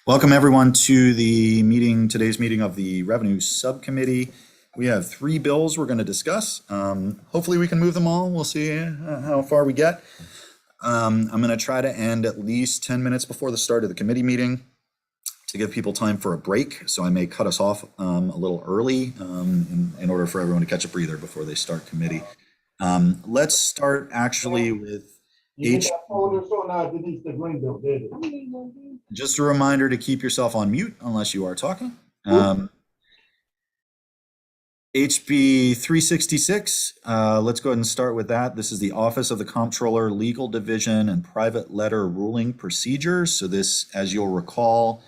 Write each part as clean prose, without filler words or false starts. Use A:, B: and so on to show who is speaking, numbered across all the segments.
A: Welcome everyone to the meeting, today's meeting of the Revenue Subcommittee. We have 3 bills we're going to discuss. Hopefully we can move them all. We'll see how far we get. I'm going to try to end at least 10 minutes before the start of the committee meeting to give people time for a break. So I may cut us off a little early in order for everyone to catch a breather before they start committee. Let's start actually with just a reminder to keep yourself on mute unless you are talking. HB 366, let's go ahead and start with that. This is the Office of the Comptroller Legal Division and Private Letter Ruling Procedures. So this, as you'll recall,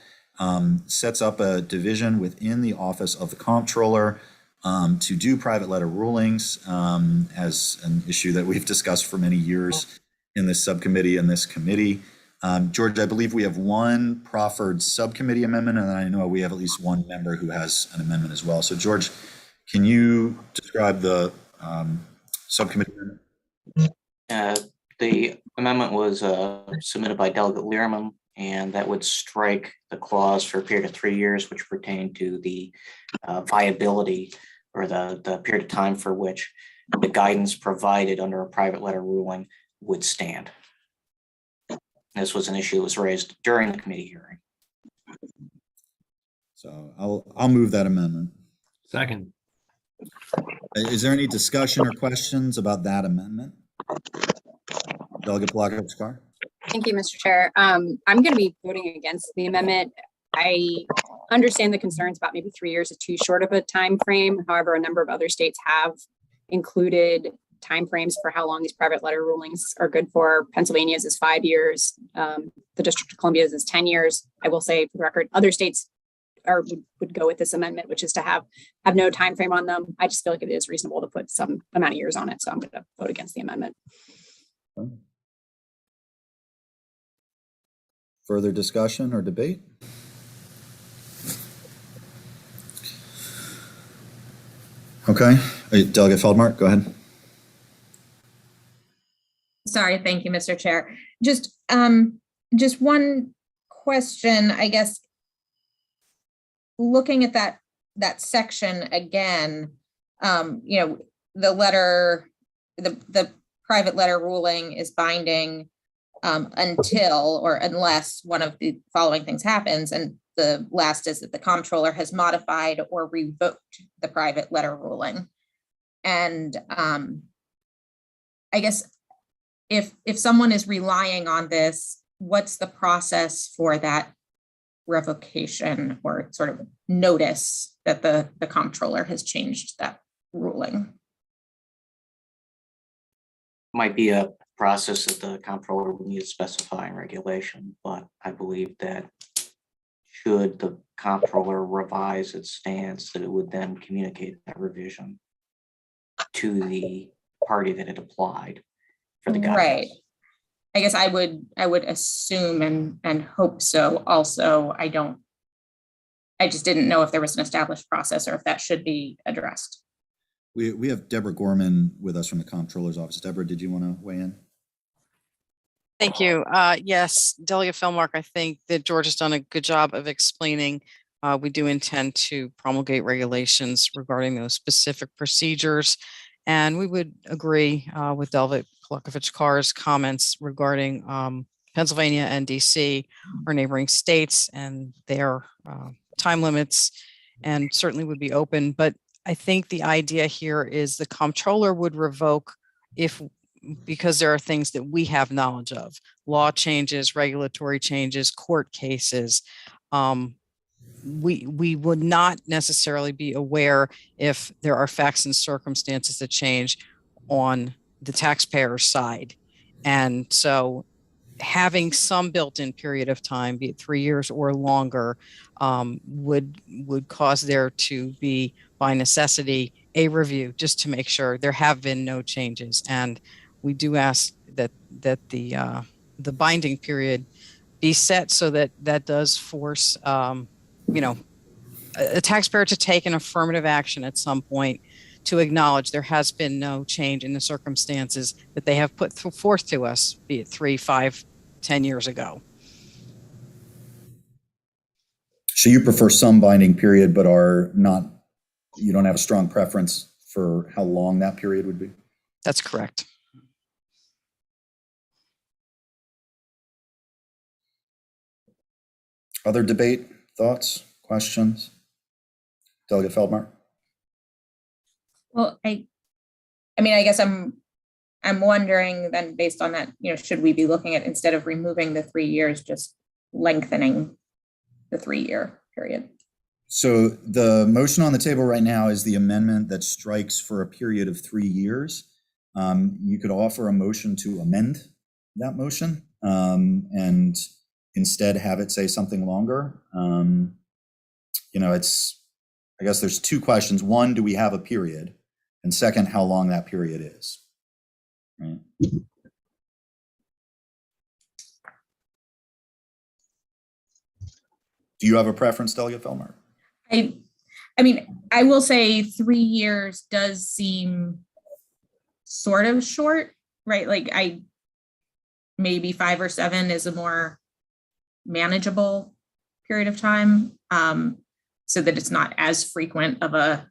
A: sets up a division within the Office of the Comptroller to do private letter rulings as an issue that we've discussed for many years in this subcommittee and this committee. George, I believe we have one proffered subcommittee amendment, and I know we have at least one member who has an amendment as well. So George, can you describe the subcommittee amendment?
B: The amendment was submitted by Delegate Learman, and that would strike the clause for a period of 3 years, which pertained to the viability or the period of time for which the guidance provided under a private letter ruling would stand. This was an issue that was raised during the committee hearing.
A: So I'll move that amendment.
C: Second.
A: Is there any discussion or questions about that amendment? Delegate Plotkin-Skar.
D: Thank you, Mr. Chair. I'm going to be voting against the amendment. I understand the concerns about maybe 3 years is too short of a time frame. However, a number of other states have included timeframes for how long these private letter rulings are good for. Pennsylvania's is 5 years. The District of Columbia's is 10 years. I will say, for the record, other states would go with this amendment, which is to have no time frame on them. I just feel like it is reasonable to put some amount of years on it, so I'm going to vote against the amendment.
A: Further discussion or debate? Okay, Delegate Feldmark, go ahead.
E: Sorry, thank you, Mr. Chair. Just one question, I guess. Looking at that section again, the private letter ruling is binding until or unless one of the following things happens, and the last is that the comptroller has modified or revoked the private letter ruling. And I guess if someone is relying on this, what's the process for that revocation or sort of notice that the comptroller has changed that ruling?
B: Might be a process that the comptroller would need to specify in regulation, but I believe that should the comptroller revise its stance, that it would then communicate that revision to the party that it applied for the guidance.
E: Right. I guess I would assume and hope so. Also, I just didn't know if there was an established process or if that should be addressed.
A: We have Deborah Gorman with us from the Comptroller's Office. Deborah, did you want to weigh in?
F: Thank you. Yes, Delegate Feldmark, I think that George has done a good job of explaining. We do intend to promulgate regulations regarding those specific procedures. And we would agree with Delegate Plotkin-Skar's comments regarding Pennsylvania and DC, our neighboring states, and their time limits, and certainly would be open. But I think the idea here is the comptroller would revoke because there are things that we have knowledge of, law changes, regulatory changes, court cases. We would not necessarily be aware if there are facts and circumstances that change on the taxpayer's side. And so having some built-in period of time, be it 3 years or longer, would cause there to be, by necessity, a review just to make sure there have been no changes. And we do ask that the binding period be set so that does force a taxpayer to take an affirmative action at some point to acknowledge there has been no change in the circumstances that they have put forth to us, be it 3, 5, 10 years ago.
A: So you prefer some binding period, but you don't have a strong preference for how long that period would be?
F: That's correct.
A: Other debate, thoughts, questions? Delegate Feldmar?
E: Well, I mean, I guess I'm wondering then, based on that, should we be looking at, instead of removing the 3 years, just lengthening the 3-year period?
A: So the motion on the table right now is the amendment that strikes for a period of 3 years. You could offer a motion to amend that motion and instead have it say something longer. I guess there's two questions. One, do we have a period? And second, how long that period is. Right. Do you have a preference, Delegate Feldmar?
E: I mean, I will say 3 years does seem sort of short, right? Like maybe 5 or 7 is a more manageable period of time, so that it's not as frequent of a,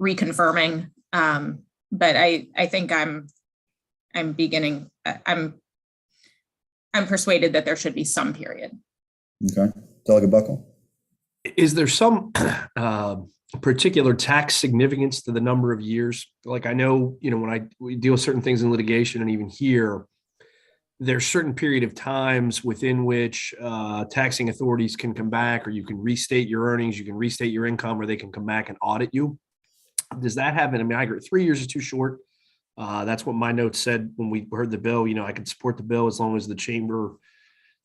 E: reconfirming. But I think I'm persuaded that there should be some period.
A: Okay, Delegate Buckle.
C: Is there some particular tax significance to the number of years? Like I know, when we deal with certain things in litigation and even here, there's certain period of times within which taxing authorities can come back, or you can restate your earnings, you can restate your income, or they can come back and audit you. Does that happen? I mean, I agree 3 years is too short. That's what my notes said when we heard the bill. I could support the bill as long as the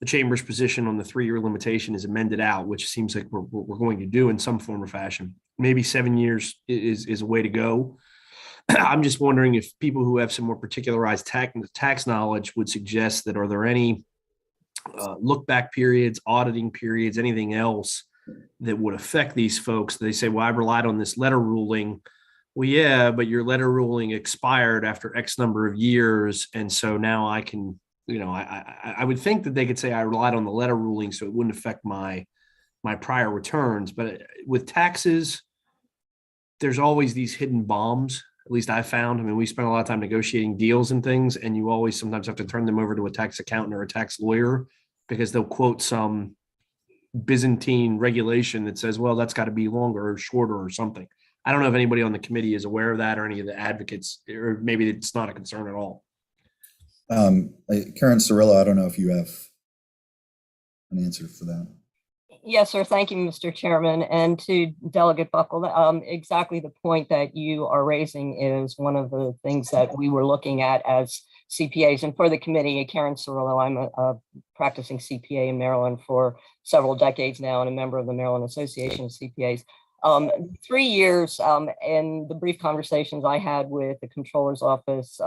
C: chamber's position on the 3-year limitation is amended out, which seems like we're going to do in some form or fashion. Maybe 7 years is a way to go. I'm just wondering if people who have some more particularized tax knowledge would suggest that, are there any look back periods, auditing periods, anything else that would affect these folks? They say, well, I relied on this letter ruling. Well, yeah, but your letter ruling expired after X number of years. And so now I can, I would think that they could say I relied on the letter ruling, so it wouldn't affect my prior returns. But with taxes, there's always these hidden bombs. At least I found. I mean, we spent a lot of time negotiating deals and things, and you always sometimes have to turn them over to a tax accountant or a tax lawyer because they'll quote some Byzantine regulation that says, well, that's got to be longer or shorter or something. I don't know if anybody on the committee is aware of that, or any of the advocates, or maybe it's not a concern at all.
A: Karen Cirillo, I don't know if you have an answer for that.
G: Yes, sir. Thank you, Mr. Chairman. And to Delegate Buckle, exactly the point that you are raising is one of the things that we were looking at as CPAs. And for the committee, Karen Cirillo, I'm a practicing CPA in Maryland for several decades now and a member of the Maryland Association of CPAs. 3 years, in the brief conversations I had with the Comptroller's Office,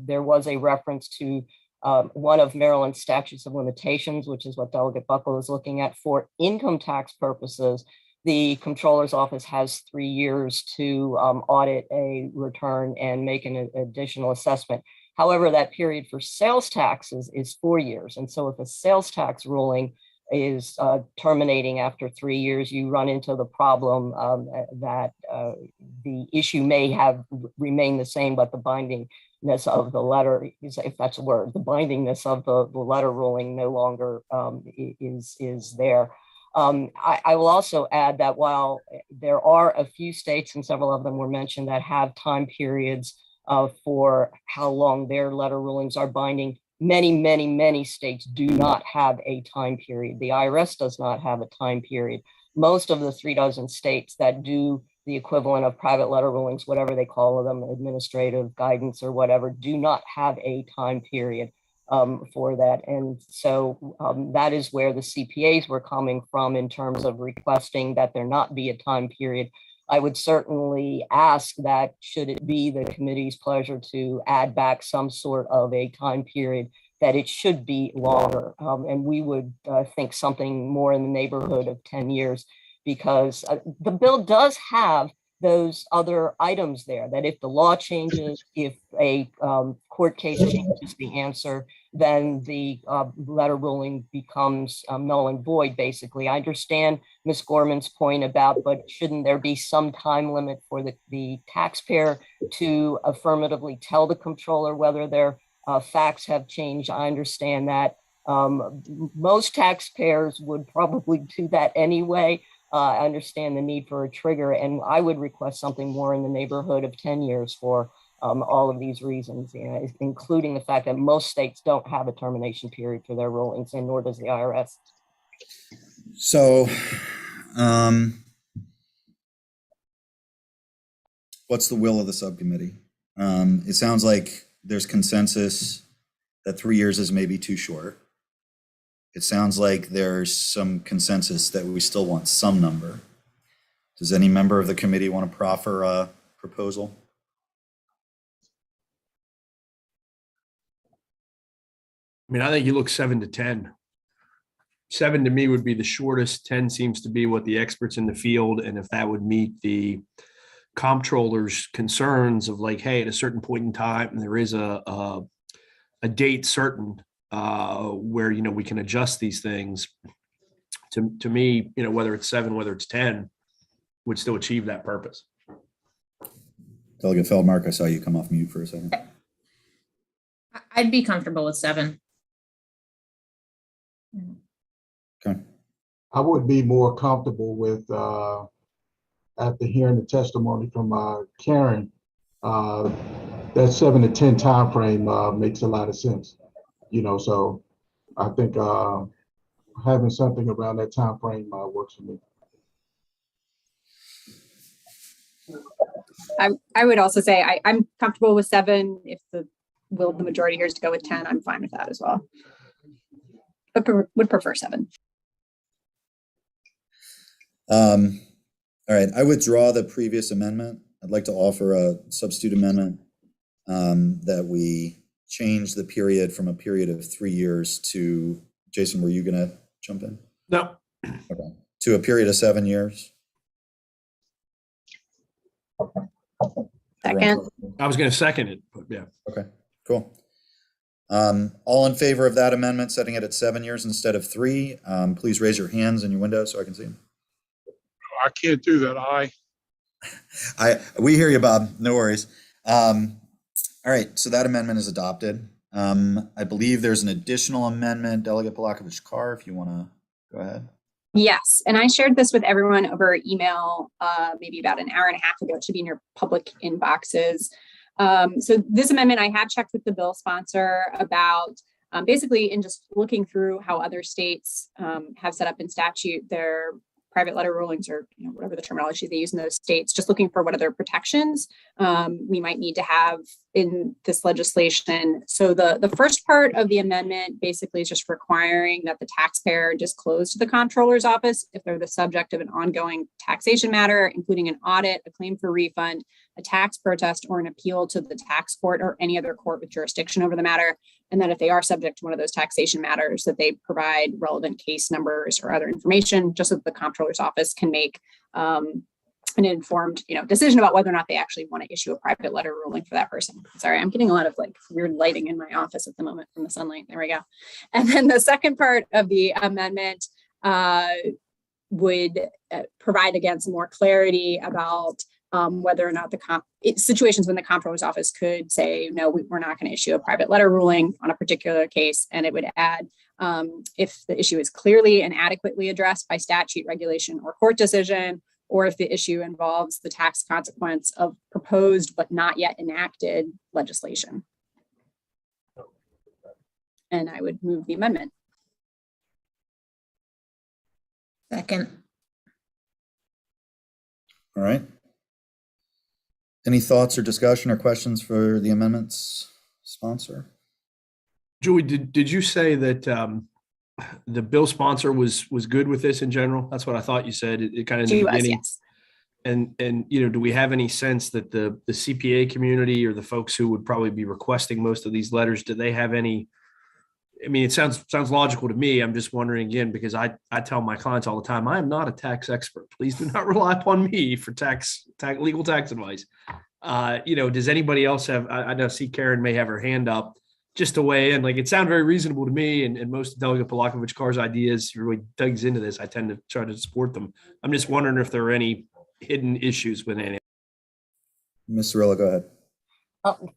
G: there was a reference to one of Maryland's statutes of limitations, which is what Delegate Buckle is looking at for income tax purposes. The Comptroller's Office has 3 years to audit a return and make an additional assessment. However, that period for sales taxes is 4 years. And so if a sales tax ruling is terminating after 3 years, you run into the problem that the issue may have remained the same, but the bindingness of the letter, if that's a word, the bindingness of the letter ruling no longer is there. I will also add that while there are a few states, and several of them were mentioned, that have time periods for how long their letter rulings are binding, many states do not have a time period. The IRS does not have a time period. Most of the 36 states that do the equivalent of private letter rulings, whatever they call them, administrative guidance or whatever, do not have a time period for that. And so that is where the CPAs were coming from in terms of requesting that there not be a time period. I would certainly ask that, should it be the committee's pleasure to add back some sort of a time period, that it should be longer. And we would think something more in the neighborhood of 10 years, because the bill does have those other items there, that if the law changes, if a court case changes the answer, then the letter ruling becomes null and void, basically. I understand Ms. Gorman's point about, but shouldn't there be some time limit for the taxpayer to affirmatively tell the controller whether their facts have changed? I understand that. Most taxpayers would probably do that anyway. I understand the need for a trigger, and I would request something more in the neighborhood of 10 years for all of these reasons, including the fact that most states don't have a termination period for their rulings, and nor does the IRS.
A: So, what's the will of the subcommittee? It sounds like there's consensus that 3 years is maybe too short. It sounds like there's some consensus that we still want some number. Does any member of the committee want to proffer a proposal?
C: I mean, I think you look 7 to 10. 7 to me would be the shortest. 10 seems to be what the experts in the field, and if that would meet the comptroller's concerns of like, hey, at a certain point in time, there is a date certain where, you know, we can adjust these things. To me, you know, whether it's 7, whether it's 10, would still achieve that purpose.
A: Delegate Feldmark, I saw you come off mute for a second.
E: I'd be comfortable with 7.
A: Okay.
H: I would be more comfortable with, after hearing the testimony from Karen, that 7 to 10 timeframe makes a lot of sense. You know, so I think having something around that timeframe works for me.
D: I would also say I'm comfortable with 7. If the will of the majority here is to go with 10, I'm fine with that as well. But would prefer 7.
A: All right, I withdraw the previous amendment. I'd like to offer a substitute amendment that we change the period from a period of 3 years to, Jason, were you gonna jump in?
C: No.
A: Okay. To a period of 7 years.
D: Second.
C: I was going to second it, but yeah.
A: Okay, cool. All in favor of that amendment, setting it at 7 years instead of 3, please raise your hands in your window so I can see them.
I: I can't do that.
A: We hear you, Bob. No worries. All right, so that amendment is adopted. I believe there's an additional amendment, Delegate Polakovich-Carr, if you want to go ahead.
D: Yes, and I shared this with everyone over email maybe about an hour and a half ago. It should be in your public inboxes. So this amendment, I have checked with the bill sponsor about basically in just looking through how other states have set up in statute their private letter rulings, or whatever the terminology they use in those states, just looking for what other protections we might need to have in this legislation. So the first part of the amendment basically is just requiring that the taxpayer disclose to the comptroller's office if they're the subject of an ongoing taxation matter, including an audit, a claim for refund, a tax protest, or an appeal to the tax court or any other court with jurisdiction over the matter. And that if they are subject to one of those taxation matters, that they provide relevant case numbers or other information, just so that the comptroller's office can make an informed, decision about whether or not they actually want to issue a private letter ruling for that person. Sorry, I'm getting a lot of weird lighting in my office at the moment from the sunlight. There we go. And then the second part of the amendment would provide, again, some more clarity about whether or not situations when the comptroller's office could say, no, we're not going to issue a private letter ruling on a particular case. And it would add, if the issue is clearly and adequately addressed by statute, regulation, or court decision, or if the issue involves the tax consequence of proposed but not yet enacted legislation. And I would move the amendment.
E: Second.
A: All right. Any thoughts or discussion or questions for the amendment's sponsor?
C: Julie, did you say that the bill sponsor was good with this in general? That's what I thought you said. It kind of in the beginning.
D: Yes.
C: And do we have any sense that the CPA community or the folks who would probably be requesting most of these letters, do they have any? I mean, it sounds logical to me. I'm just wondering again, because I tell my clients all the time, I am not a tax expert. Please do not rely upon me for legal tax advice. Does anybody else have? I know. See, Karen may have her hand up. just to weigh in, like it sounded very reasonable to me, and most of Delegate Polakovich Carr's ideas really digs into this. I tend to try to support them. I'm just wondering if there are any hidden issues with any.
A: Ms. Cirillo, go ahead.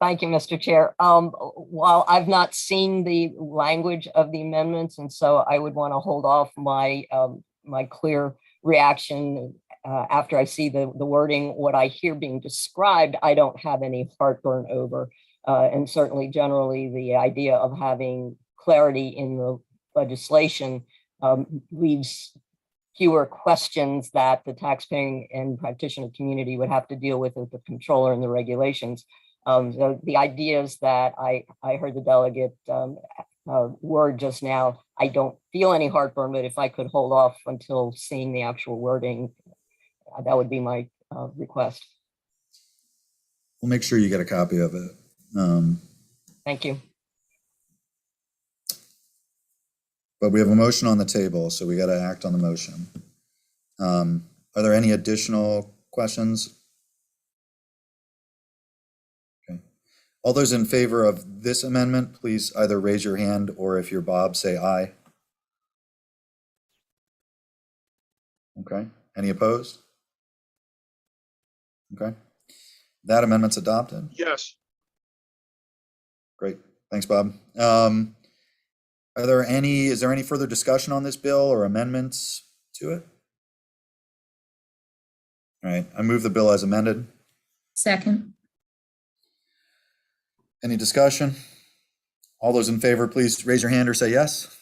G: Thank you, Mr. Chair. While I've not seen the language of the amendments, and so I would want to hold off my my clear reaction after I see the wording. What I hear being described, I don't have any heartburn over. And certainly generally the idea of having clarity in the legislation leaves fewer questions that the taxpaying and practitioner community would have to deal with the controller and the regulations. So the ideas that I heard the delegate word just now, I don't feel any heartburn, but if I could hold off until seeing the actual wording, that would be my request.
A: We'll make sure you get a copy of it.
G: Thank you.
A: But we have a motion on the table, so we got to act on the motion. Are there any additional questions? Okay. All those in favor of this amendment, please either raise your hand or if you're Bob, say aye. Okay. Any opposed? Okay. That amendment's adopted.
I: Yes.
A: Great. Thanks, Bob. Is there any further discussion on this bill or amendments to it? All right, I move the bill as amended.
E: Second.
A: Any discussion? All those in favor, please raise your hand or say yes.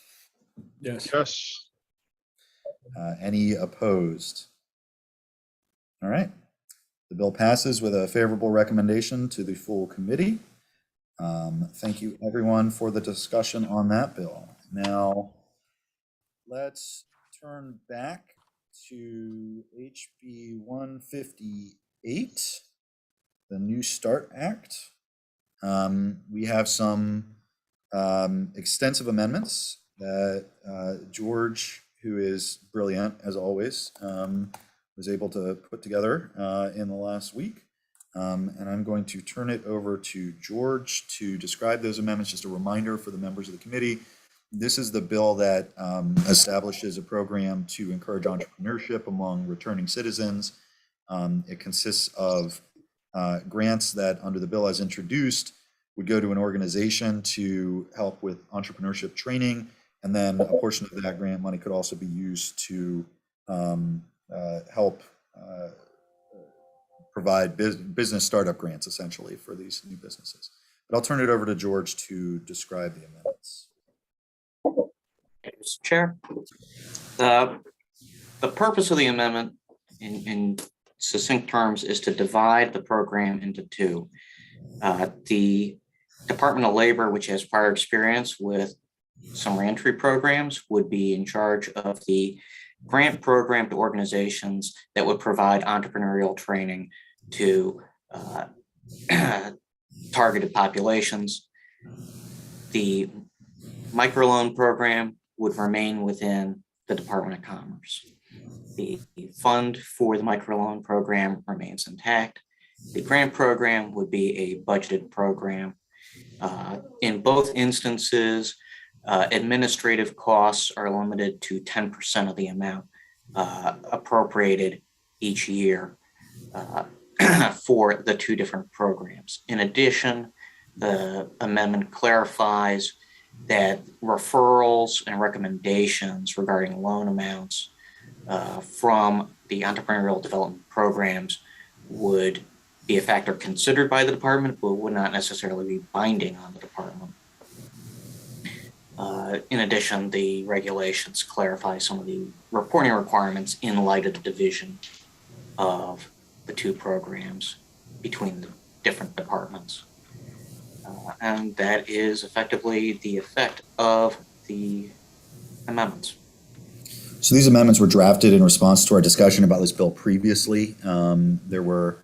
C: Yes.
I: Yes.
A: Any opposed? All right. The bill passes with a favorable recommendation to the full committee. Thank you, everyone, for the discussion on that bill. Now, let's turn back to HB 158, the New START Act. We have some extensive amendments that George, who is brilliant as always, was able to put together in the last week. And I'm going to turn it over to George to describe those amendments. Just a reminder for the members of the committee, this is the bill that establishes a program to encourage entrepreneurship among returning citizens. It consists of grants that under the bill as introduced would go to an organization to help with entrepreneurship training. And then a portion of that grant money could also be used to help provide business startup grants, essentially, for these new businesses. But I'll turn it over to George to describe the amendments.
B: Mr. Chair, the purpose of the amendment in succinct terms is to divide the program into two. The Department of Labor, which has prior experience with some reentry programs, would be in charge of the grant program to organizations that would provide entrepreneurial training to targeted populations. The microloan program would remain within the Department of Commerce. The fund for the microloan program remains intact. The grant program would be a budgeted program. In both instances, administrative costs are limited to 10% of the amount appropriated each year for the two different programs. In addition, the amendment clarifies that referrals and recommendations regarding loan amounts from the entrepreneurial development programs would be a factor considered by the department, but would not necessarily be binding on the department. In addition, the regulations clarify some of the reporting requirements in light of the division of the two programs between the different departments. And that is effectively the effect of the amendments.
A: So these amendments were drafted in response to our discussion about this bill previously. There were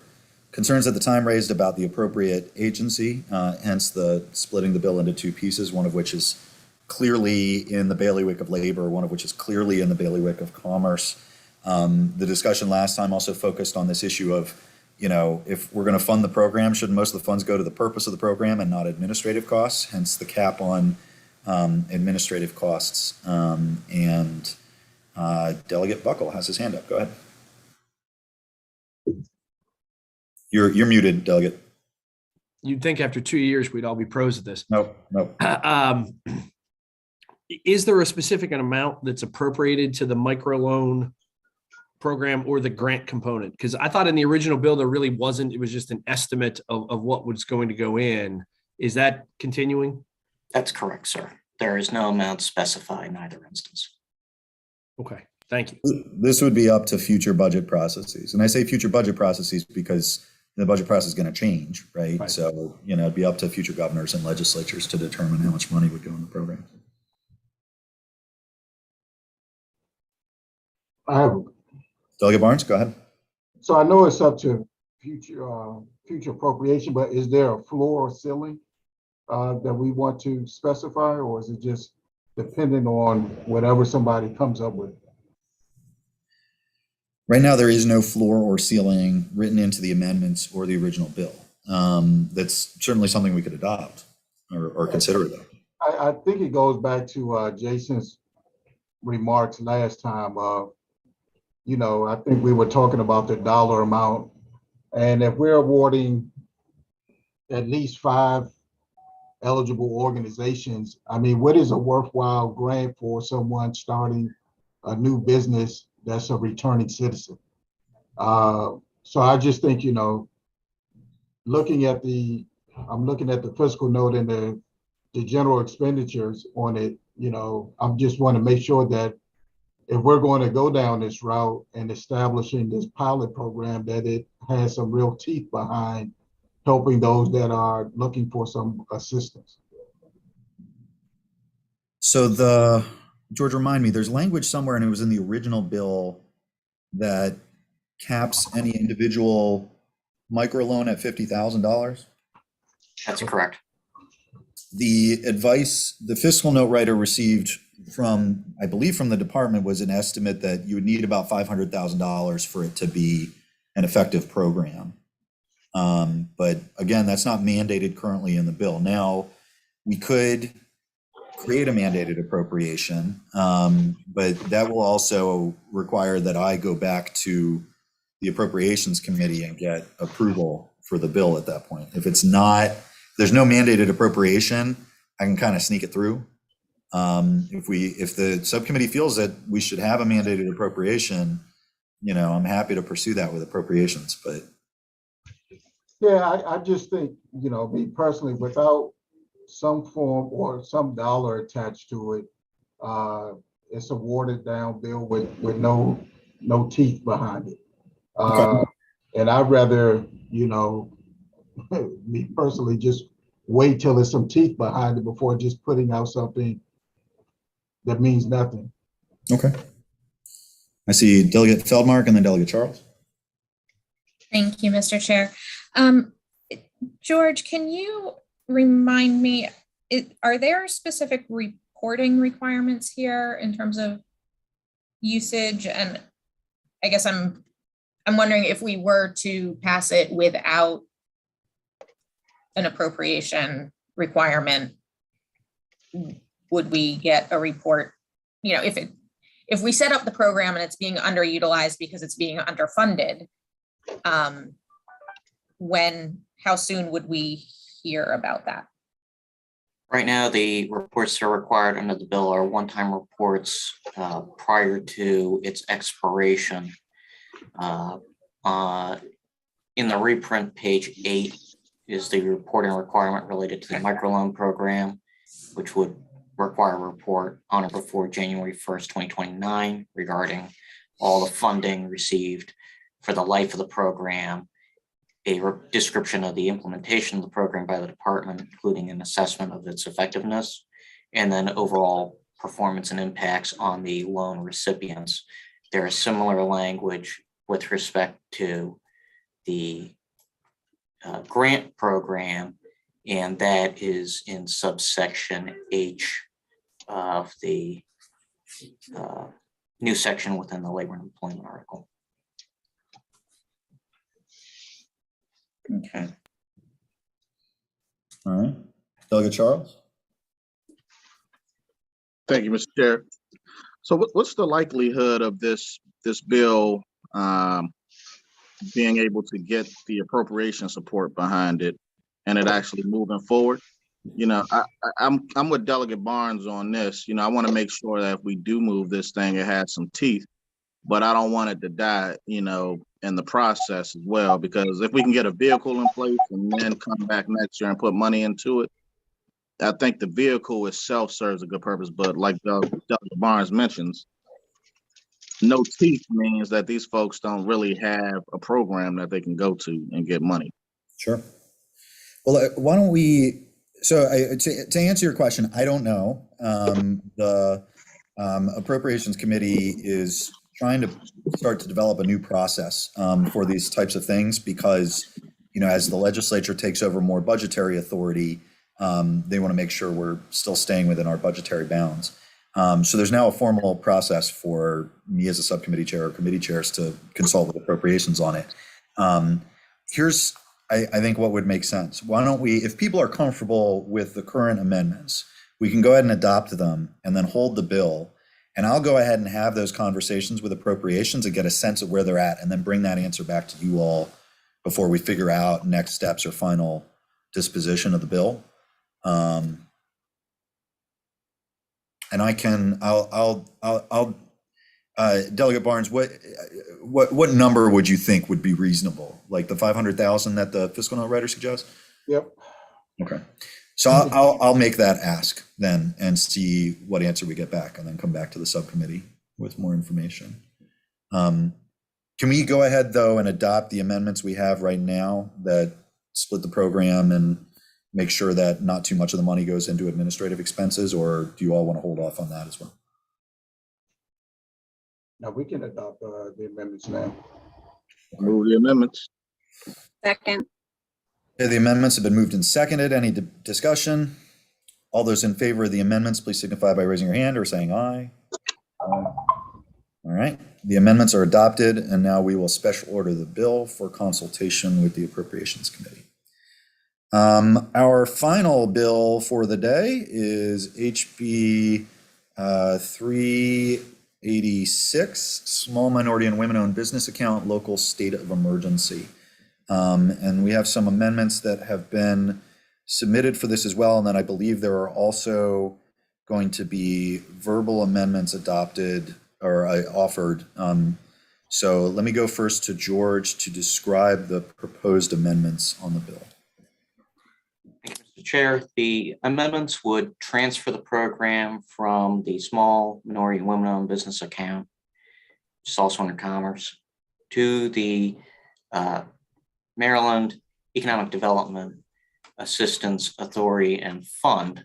A: concerns at the time raised about the appropriate agency, hence the splitting the bill into two pieces, one of which is clearly in the bailiwick of labor, one of which is clearly in the bailiwick of commerce. The discussion last time also focused on this issue of you know, if we're going to fund the program, shouldn't most of the funds go to the purpose of the program and not administrative costs? Hence the cap on administrative costs. Delegate Buckle has his hand up. Go ahead. You're muted, Delegate.
C: You'd think after 2 years, we'd all be pros at this.
A: Nope, nope.
C: Is there a specific amount that's appropriated to the microloan program or the grant component? Because I thought in the original bill, there really wasn't. It was just an estimate of what was going to go in. Is that continuing?
B: That's correct, sir. There is no amount specified in either instance.
C: Okay, thank you.
A: This would be up to future budget processes. And I say future budget processes because the budget process is going to change, right?
C: Right.
A: So, you know, it'd be up to future governors and legislatures to determine how much money would go in the program.
H: I have,
A: Delegate Barnes, go ahead.
H: so I know it's up to future appropriation, but is there a floor or ceiling that we want to specify, or is it just dependent on whatever somebody comes up with?
A: Right now, there is no floor or ceiling written into the amendments or the original bill. That's certainly something we could adopt or consider though.
H: I think it goes back to Jason's remarks last time. You know, I think we were talking about the dollar amount, and if we're awarding at least 5 eligible organizations, I mean, what is a worthwhile grant for someone starting a new business that's a returning citizen? So I just think, you know, I'm looking at the fiscal note and the general expenditures on it, you know, I just want to make sure that if we're going to go down this route and establishing this pilot program, that it has some real teeth behind helping those that are looking for some assistance.
A: So George, remind me, there's language somewhere, and it was in the original bill, that caps any individual microloan at $50,000.
B: That's correct.
A: The advice the fiscal note writer received from, I believe from the department, was an estimate that you would need about $500,000 for it to be an effective program. But again, that's not mandated currently in the bill. Now, we could create a mandated appropriation, but that will also require that I go back to the Appropriations Committee and get approval for the bill at that point. If it's not, there's no mandated appropriation, I can kind of sneak it through. If the subcommittee feels that we should have a mandated appropriation, you know, I'm happy to pursue that with appropriations, but.
H: Yeah, I just think, you know, me personally, without some form or some dollar attached to it, it's a watered down bill with no teeth behind it.
A: Okay.
H: And I'd rather, you know, me personally, just wait till there's some teeth behind it before just putting out something that means nothing.
A: Okay. I see Delegate Feldmark and then Delegate Charles.
E: Thank you, Mr. Chair. George, can you remind me, are there specific reporting requirements here in terms of usage? And I guess I'm wondering if we were to pass it without an appropriation requirement, would we get a report? You know, if we set up the program and it's being underutilized because it's being underfunded, how soon would we hear about that?
B: Right now, the reports that are required under the bill are one-time reports prior to its expiration. In the reprint, page 8 is the reporting requirement related to the microloan program, which would require a report on or before January 1st, 2029 regarding all the funding received for the life of the program, a description of the implementation of the program by the department, including an assessment of its effectiveness, and then overall performance and impacts on the loan recipients. There is similar language with respect to the grant program, and that is in subsection H of the new section within the labor and employment article.
E: Okay.
A: All right. Delegate Charles?
J: Thank you, Mr. Chair. So what's the likelihood of this bill being able to get the appropriation support behind it and it actually moving forward? You know, I'm with Delegate Barnes on this. You know, I want to make sure that if we do move this thing, it has some teeth, but I don't want it to die, you know, in the process as well, because if we can get a vehicle in place and then come back next year and put money into it, I think the vehicle itself serves a good purpose. But like Delegate Barnes mentions, no teeth means that these folks don't really have a program that they can go to and get money.
A: Sure. Well, why don't we, so to answer your question, I don't know. The Appropriations Committee is trying to start to develop a new process for these types of things because, you know, as the legislature takes over more budgetary authority, they want to make sure we're still staying within our budgetary bounds. So there's now a formal process for me as a subcommittee chair or committee chairs to consult with appropriations on it. Here's, I think, what would make sense. Why don't we, if people are comfortable with the current amendments, we can go ahead and adopt them and then hold the bill. And I'll go ahead and have those conversations with appropriations and get a sense of where they're at and then bring that answer back to you all before we figure out next steps or final disposition of the bill. And Delegate Barnes, what number would you think would be reasonable? Like the 500,000 that the fiscal note writer suggests?
H: Yep.
A: Okay. So I'll make that ask then and see what answer we get back and then come back to the subcommittee with more information. Can we go ahead though and adopt the amendments we have right now that split the program and make sure that not too much of the money goes into administrative expenses, or do you all want to hold off on that as well?
H: Now we can adopt the amendments now.
J: Move the amendments.
D: Second.
A: Okay, the amendments have been moved and seconded. Any discussion? All those in favor of the amendments, please signify by raising your hand or saying aye. All right, the amendments are adopted, and now we will special order the bill for consultation with the Appropriations Committee. Our final bill for the day is HB 386, Small Minority and Women-Owned Business Account, Local State of Emergency. And we have some amendments that have been submitted for this as well. And then I believe there are also going to be verbal amendments adopted or offered. So let me go first to George to describe the proposed amendments on the bill.
B: Thank you, Mr. Chair. The amendments would transfer the program from the Small Minority and Women-Owned Business Account, which is also under Commerce, to the Maryland Economic Development Assistance Authority and Fund,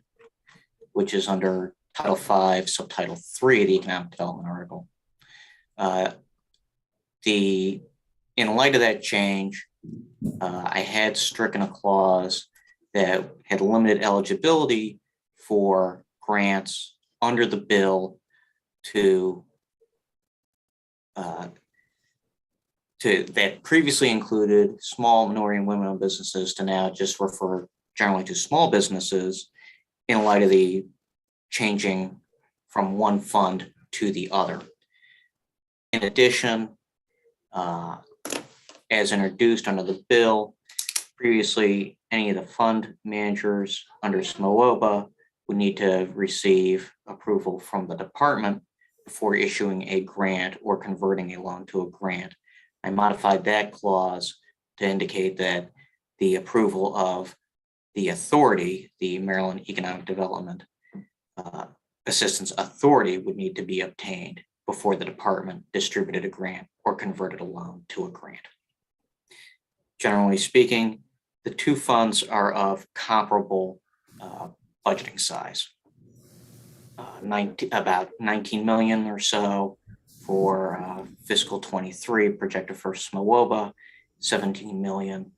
B: which is under Title V, Subtitle 3 of the Economic Development article. In light of that change, I had stricken a clause that had limited eligibility for grants under the bill that previously included small minority and women-owned businesses to now just refer generally to small businesses in light of the changing from one fund to the other. In addition, as introduced under the bill, previously any of the fund managers under SMOOBA would need to receive approval from the department before issuing a grant or converting a loan to a grant. I modified that clause to indicate that the approval of the authority, the Maryland Economic Development Assistance Authority, would need to be obtained before the department distributed a grant or converted a loan to a grant. Generally speaking, the two funds are of comparable budgeting size, about 19 million or so for fiscal 23 projected for SMOOBA, 17 million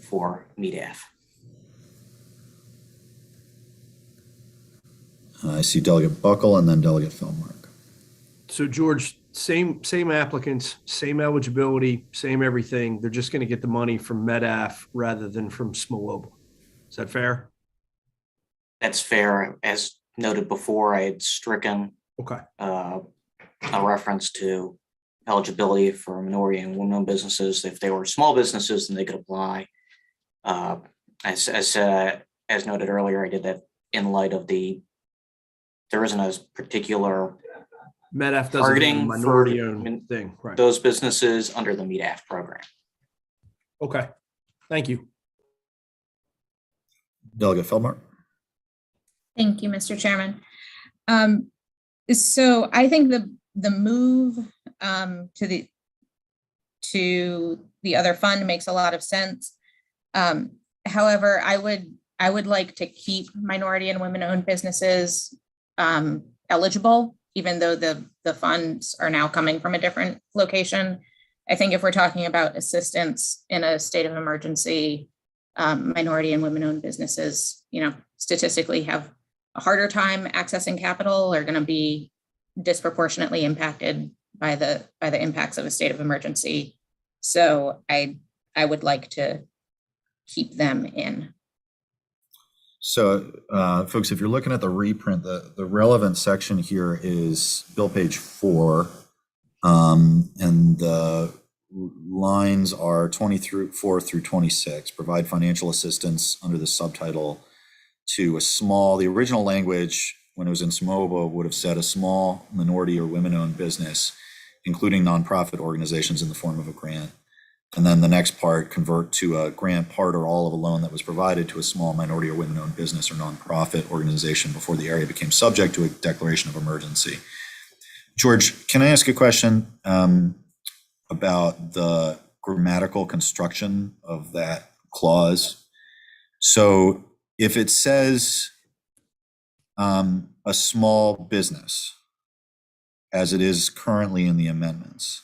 B: for MEDAF.
A: I see Delegate Buckle and then Delegate Philmark.
C: So George, Same applicants, same eligibility, same everything. They're just going to get the money from MEDAF rather than from SMOLOBA. Is that fair?
B: That's fair. As noted before, I had stricken
C: Okay.
B: a reference to eligibility for minority and women-owned businesses. If they were small businesses, then they could apply. As noted earlier, I did that in light of there isn't a particular
C: MEDAF doesn't have a
B: targeting
C: minority
B: for
C: owned thing. Right.
B: those businesses under the MEDAF program.
C: Okay. Thank you.
A: Delegate Feldmark.
E: Thank you, Mr. Chairman. So I think the move to the other fund makes a lot of sense. However, I would like to keep minority and women-owned businesses eligible, even though the funds are now coming from a different location. I think if we're talking about assistance in a state of emergency, minority and women-owned businesses, statistically have a harder time accessing capital, are going to be disproportionately impacted by the impacts of a state of emergency. So I would like to keep them in.
A: So, folks, if you're looking at the reprint, the relevant section here is bill page 4, and the lines are 24 through 26. Provide financial assistance under the subtitle to the original language when it was in SMOBA would have said a small minority or women-owned business, including nonprofit organizations in the form of a grant. And then the next part, convert to a grant part or all of a loan that was provided to a small minority or women-owned business or nonprofit organization before the area became subject to a declaration of emergency. George, can I ask a question about the grammatical construction of that clause? So if it says a small business, as it is currently in the amendments,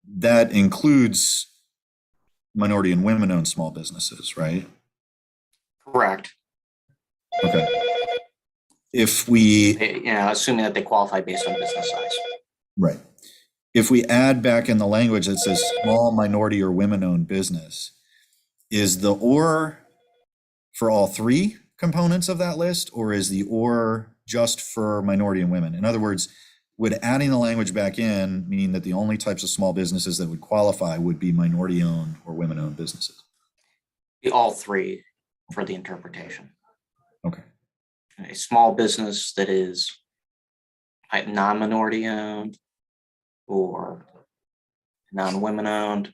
A: that includes minority and women-owned small businesses, right?
B: Correct.
A: Okay. If we,
B: Assuming that they qualify based on business size.
A: right. If we add back in the language that says small minority or women-owned business, is the or for all three components of that list, or is the or just for minority and women? In other words, would adding the language back in mean that the only types of small businesses that would qualify would be minority-owned or women-owned businesses?
B: All three for the interpretation.
A: Okay.
B: A small business that is non-minority owned or non-women owned,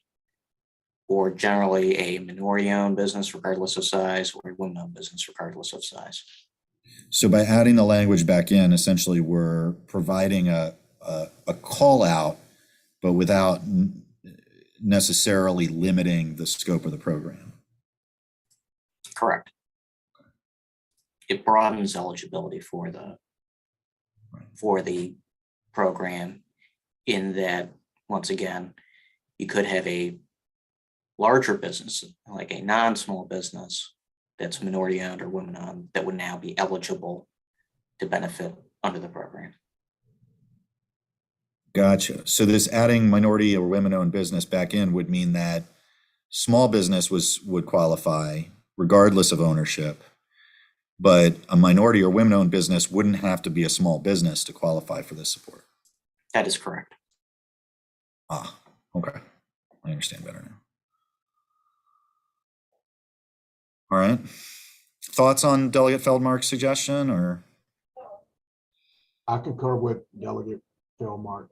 B: or generally a minority owned business regardless of size, or a women owned business regardless of size.
A: So by adding the language back in, essentially we're providing a call out, but without necessarily limiting the scope of the program.
B: Correct. It broadens eligibility for the program, in that, once again, you could have a larger business, like a non-small business that's minority owned or women owned, that would now be eligible to benefit under the program.
A: Gotcha. So this adding minority or women-owned business back in would mean that small business would qualify regardless of ownership, but a minority or women-owned business wouldn't have to be a small business to qualify for this support.
B: That is correct.
A: Ah, okay. I understand better now. All right. Thoughts on Delegate Feldmark's suggestion, or?
H: I concur with Delegate Feldmark.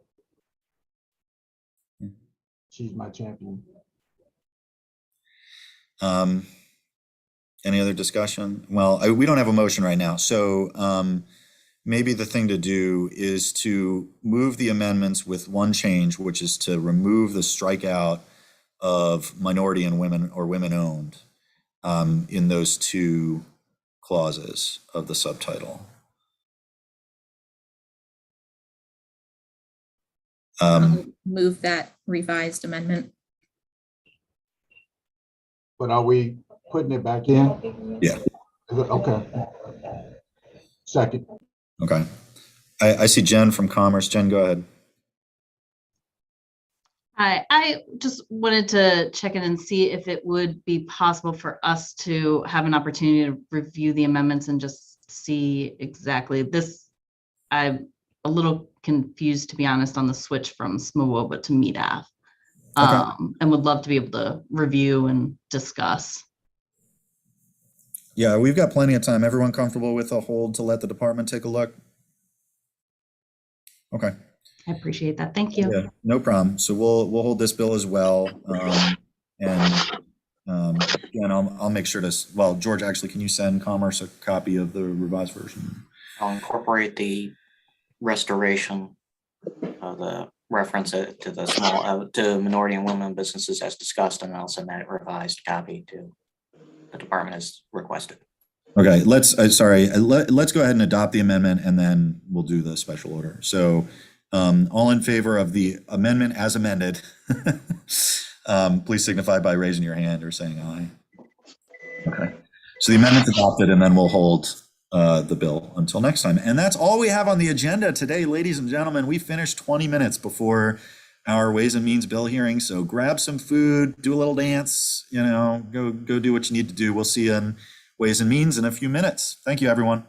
H: She's my champion.
A: Any other discussion? Well, we don't have a motion right now, so maybe the thing to do is to move the amendments with one change, which is to remove the strikeout of minority and women or women-owned in those two clauses of the subtitle.
E: I'll move that revised amendment.
H: But are we putting it back in?
A: Yeah.
H: Okay. Second.
A: Okay. I see Jen from Commerce. Jen, go ahead.
K: I just wanted to check in and see if it would be possible for us to have an opportunity to review the amendments and just see exactly this. I'm a little confused, to be honest, on the switch from SMOA to MEDAF. And would love to be able to review and discuss.
A: Yeah, we've got plenty of time. Everyone comfortable with a hold to let the department take a look? Okay.
K: I appreciate that. Thank you.
A: Yeah, no problem. So we'll hold this bill as well. And I'll make sure to, well, George, actually, can you send Commerce a copy of the revised version?
B: I'll incorporate the restoration of the reference to the small, to minority and women businesses as discussed, and I'll send that revised copy to the department as requested.
A: Okay, let's go ahead and adopt the amendment, and then we'll do the special order. So all in favor of the amendment as amended, please signify by raising your hand or saying aye. Okay, so the amendment's adopted, and then we'll hold the bill until next time. And that's all we have on the agenda today, ladies and gentlemen. We finished 20 minutes before our Ways and Means bill hearing. So grab some food, do a little dance, go do what you need to do. We'll see you in Ways and Means in a few minutes. Thank you, everyone.